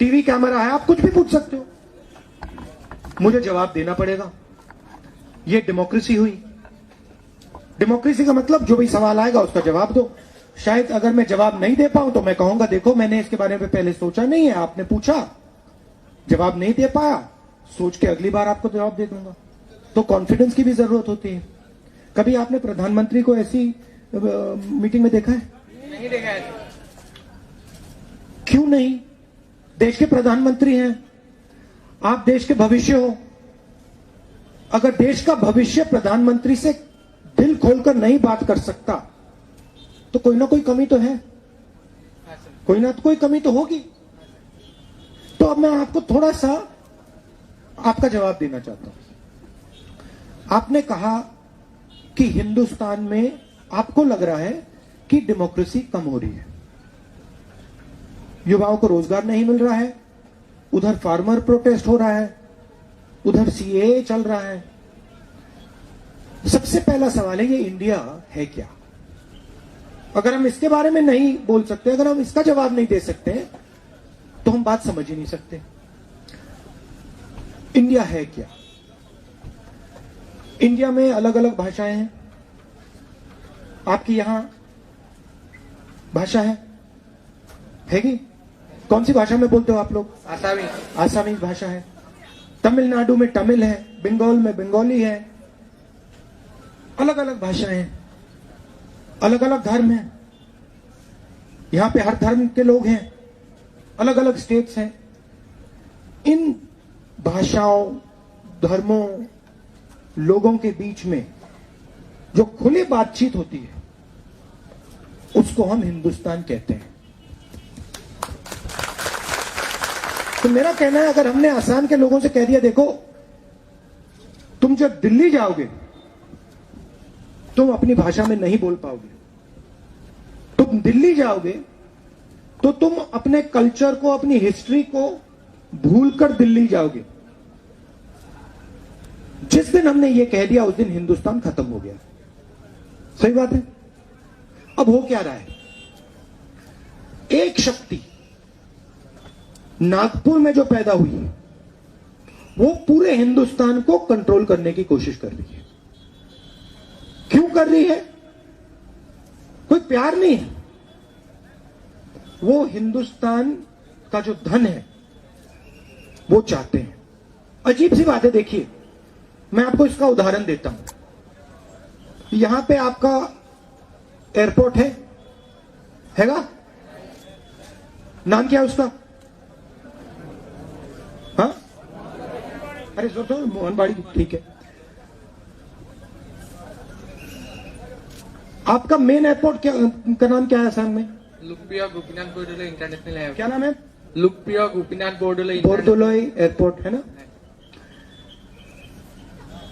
TV camera है, आप कुछ भी पूछ सकते हो, मुझे जवाब देना पड़ेगा। ये डेमोक्रेसी हुई। डेमोक्रेसी का मतलब जो भी सवाल आएगा उसका जवाब दो। शायद अगर मैं जवाब नहीं दे पाऊं तो मैं कहूंगा देखो मैंने इसके बारे में पहले सोचा नहीं है, आपने पूछा, जवाब नहीं दे पाया, सोच के अगली बार आपको जवाब दे दूंगा। तो कॉन्फिडेंस की भी जरूरत होती है। कभी आपने प्रधानमंत्री को ऐसी मीटिंग में देखा है? नहीं देखा है। क्यों नहीं? देश के प्रधानमंत्री हैं आप, देश के भविष्य हो। अगर देश का भविष्य प्रधानमंत्री से दिल खोलकर नहीं बात कर सकता तो कोई ना कोई कमी तो है, कोई ना कोई कमी तो होगी। तो अब मैं आपको थोड़ा सा आपका जवाब देना चाहता हूं। आपने कहा कि हिंदुस्तान में आपको लग रहा है कि डेमोक्रेसी कम हो रही है, युवाओं को रोजगार नहीं मिल रहा है, उधर फार्मर प्रोटेस्ट हो रहा है, उधर सीएए चल रहा है। सबसे पहला सवाल है ये इंडिया है क्या? अगर हम इसके बारे में नहीं बोल सकते, अगर हम इसका जवाब नहीं दे सकते तो हम बात समझ ही नहीं सकते। इंडिया है क्या? इंडिया में अलग अलग भाषाएं हैं। आपकी यहां भाषा है कि कौन सी भाषा में बोलते हो आप लोग? आसामी। आसामी भाषा है। तमिलनाडु में तमिल है, बंगाल में बंगाली है। अलग अलग भाषाएं हैं, अलग अलग धर्म हैं। यहां पे हर धर्म के लोग हैं, अलग अलग स्टेट्स हैं। इन भाषाओं, धर्मों, लोगों के बीच में जो खुली बातचीत होती है उसको हम हिंदुस्तान कहते हैं। तो मेरा कहना है अगर हमने आसाम के लोगों से कह दिया देखो तुम जब दिल्ली जाओगे तुम अपनी भाषा में नहीं बोल पाओगे, तुम दिल्ली जाओगे तो तुम अपने कल्चर को, अपनी हिस्ट्री को भूलकर दिल्ली जाओगे। जिस दिन हमने ये कह दिया उस दिन हिंदुस्तान खत्म हो गया। सही बात है। अब हो क्या रहा है? एक शक्ति नागपुर में जो पैदा हुई है वो पूरे हिंदुस्तान को कंट्रोल करने की कोशिश कर रही है। क्यों कर रही है? कोई प्यार नहीं है, वो हिंदुस्तान का जो धन है वो चाहते हैं। अजीब सी बात है। देखिए मैं आपको इसका उदाहरण देता हूं। यहां पे आपका एयरपोर्ट हैगा? नाम क्या है उसका? हाँ, अरे सोचो, मोहनबाड़ी, ठीक है। आपका मेन एयरपोर्ट का नाम क्या है असम में? लुम्पिया गोपीनाथ बोरदोलोई इंटरनेशनल एयरपोर्ट। क्या नाम है? लुम्पिया गोपीनाथ बोरदोलोई बोरदोलोई एयरपोर्ट है ना।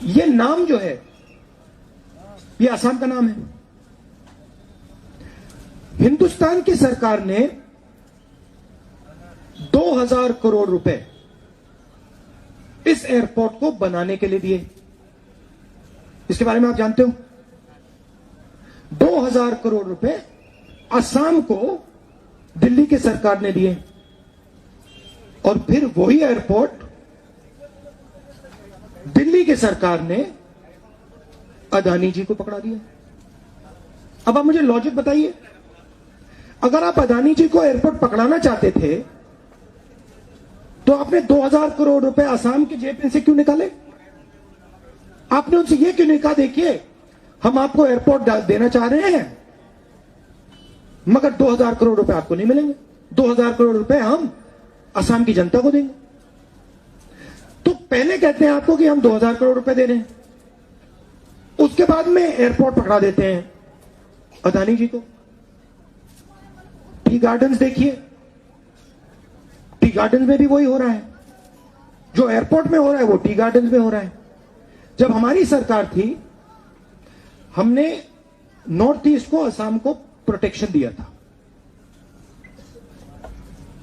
ये नाम जो है ये असम का नाम है। हिंदुस्तान की सरकार ने 2000 करोड़ रुपए इस एयरपोर्ट को बनाने के लिए दिए। इसके बारे में आप जानते हो? 2000 करोड़ रुपए असम को दिल्ली की सरकार ने दिए और फिर वही एयरपोर्ट दिल्ली की सरकार ने अदानी जी को पकड़ा दिया। अब आप मुझे लॉजिक बताइए, अगर आप अदानी जी को एयरपोर्ट पकड़ाना चाहते थे तो आपने 2000 करोड़ रुपए असम के जेब में से क्यों निकाले? आपने उनसे यह क्यों नहीं कहा देखिए हम आपको एयरपोर्ट देना चाह रहे हैं मगर 2000 करोड़ रुपए आपको नहीं मिलेंगे, 2000 करोड़ रुपए हम असम की जनता को देंगे। तो पहले कहते हैं आपको कि हम 2000 करोड़ रुपए दे रहे हैं, उसके बाद में एयरपोर्ट पकड़ा देते हैं अदानी जी को। टी गार्डन्स देखिए, टी गार्डन्स में भी वही हो रहा है। जो एयरपोर्ट में हो रहा है वो टी गार्डन्स में हो रहा है। जब हमारी सरकार थी हमने नॉर्थ ईस्ट को, असम को प्रोटेक्शन दिया था,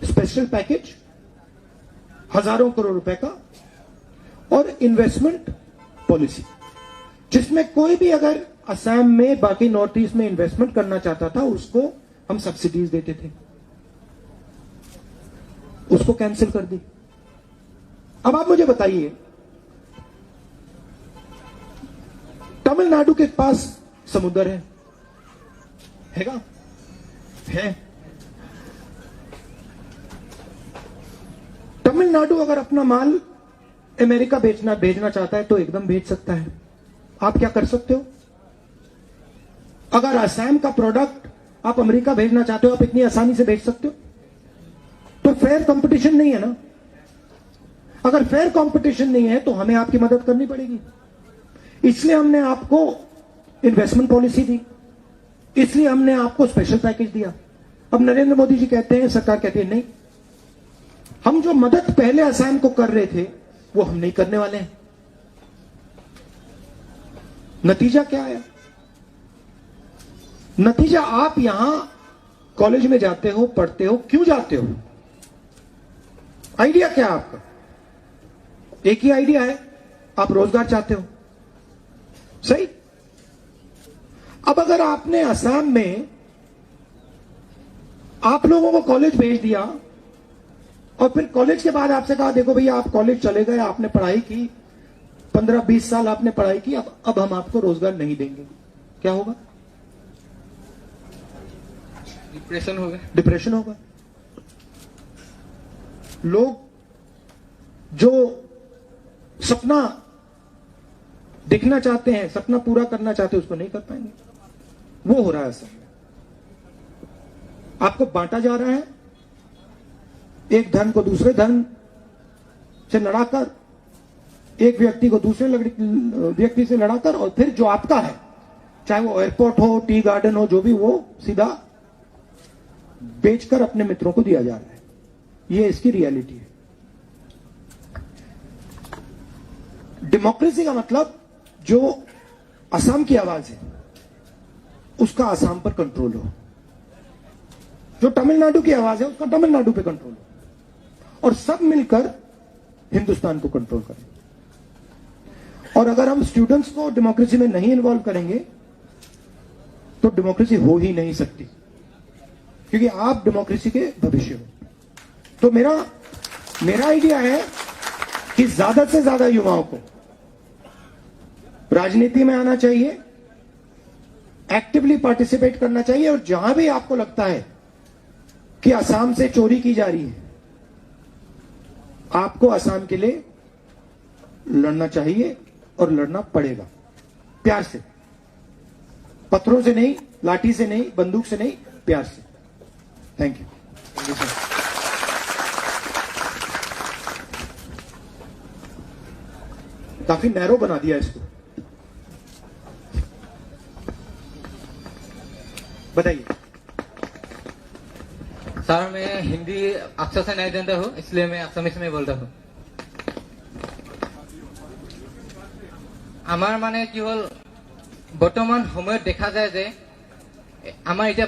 स्पेशल पैकेज हजारों करोड़ रुपए का और इन्वेस्टमेंट पॉलिसी, जिसमें कोई भी अगर असम में, बाकी नॉर्थ ईस्ट में इन्वेस्टमेंट करना चाहता था उसको हम सब्सिडीज देते थे। उसको कैंसिल कर दी। अब आप मुझे बताइए, तमिलनाडु के पास समुद्र है क्या? है। तमिलनाडु अगर अपना माल अमेरिका भेजना चाहता है तो एकदम भेज सकता है। आप क्या कर सकते हो? अगर असम का प्रोडक्ट आप अमेरिका भेजना चाहते हो, आप इतनी आसानी से भेज सकते हो? तो फेयर कंपटीशन नहीं है ना। अगर फेयर कंपटीशन नहीं है तो हमें आपकी मदद करनी पड़ेगी। इसलिए हमने आपको इन्वेस्टमेंट पॉलिसी दी, इसलिए हमने आपको स्पेशल पैकेज दिया। अब नरेंद्र मोदी जी कहते हैं, सरकार कहती है नहीं, हम जो मदद पहले असम को कर रहे थे वो हम नहीं करने वाले हैं। नतीजा क्या है? नतीजा आप यहां कॉलेज में जाते हो, पढ़ते हो, क्यों जाते हो? आइडिया क्या है आपका? एक ही आइडिया है, आप रोजगार चाहते हो, सही? अब अगर आपने असम में आप लोगों को कॉलेज भेज दिया और फिर कॉलेज के बाद आपसे कहा देखो भैया आप कॉलेज चले गए, आपने पढ़ाई की, 15-20 साल आपने पढ़ाई की, अब हम आपको रोजगार नहीं देंगे, क्या होगा? डिप्रेशन होगा। डिप्रेशन होगा। लोग जो सपना देखना चाहते हैं, सपना पूरा करना चाहते हैं, उसको नहीं कर पाएंगे। वो हो रहा है असम में। आपको बांटा जा रहा है, एक धन को दूसरे धन से लड़ाकर, एक व्यक्ति को दूसरे व्यक्ति से लड़ाकर, और फिर जो आपका है, चाहे वो एयरपोर्ट हो, टी गार्डन हो, जो भी, वो सीधा बेचकर अपने मित्रों को दिया जा रहा है। ये इसकी रियलिटी है। डेमोक्रेसी का मतलब जो असम की आवाज है उसका असम पर कंट्रोल हो, जो तमिलनाडु की आवाज है उसका तमिलनाडु पे कंट्रोल हो, और सब मिलकर हिंदुस्तान को कंट्रोल करें। और अगर हम स्टूडेंट्स को डेमोक्रेसी में नहीं इन्वॉल्व करेंगे तो डेमोक्रेसी हो ही नहीं सकती, क्योंकि आप डेमोक्रेसी के भविष्य हो। तो मेरा आइडिया है कि ज्यादा से ज्यादा युवाओं को राजनीति में आना चाहिए, एक्टिवली पार्टिसिपेट करना चाहिए, और जहां भी आपको लगता है कि असम से चोरी की जा रही है, आपको असम के लिए लड़ना चाहिए और लड़ना पड़ेगा, प्यार से, पत्थरों से नहीं, लाठी से नहीं, बंदूक से नहीं, प्यार से। Thank you. काफी नैरो बना दिया इसको। बताइए। सर मैं हिंदी अक्षर से नहीं जानता हूँ, इसलिए मैं असमिस में बोलता हूँ। আমাৰ মানে কি হল, বৰ্তমান সময়ত দেখা যায় যে আমাৰ এতিয়া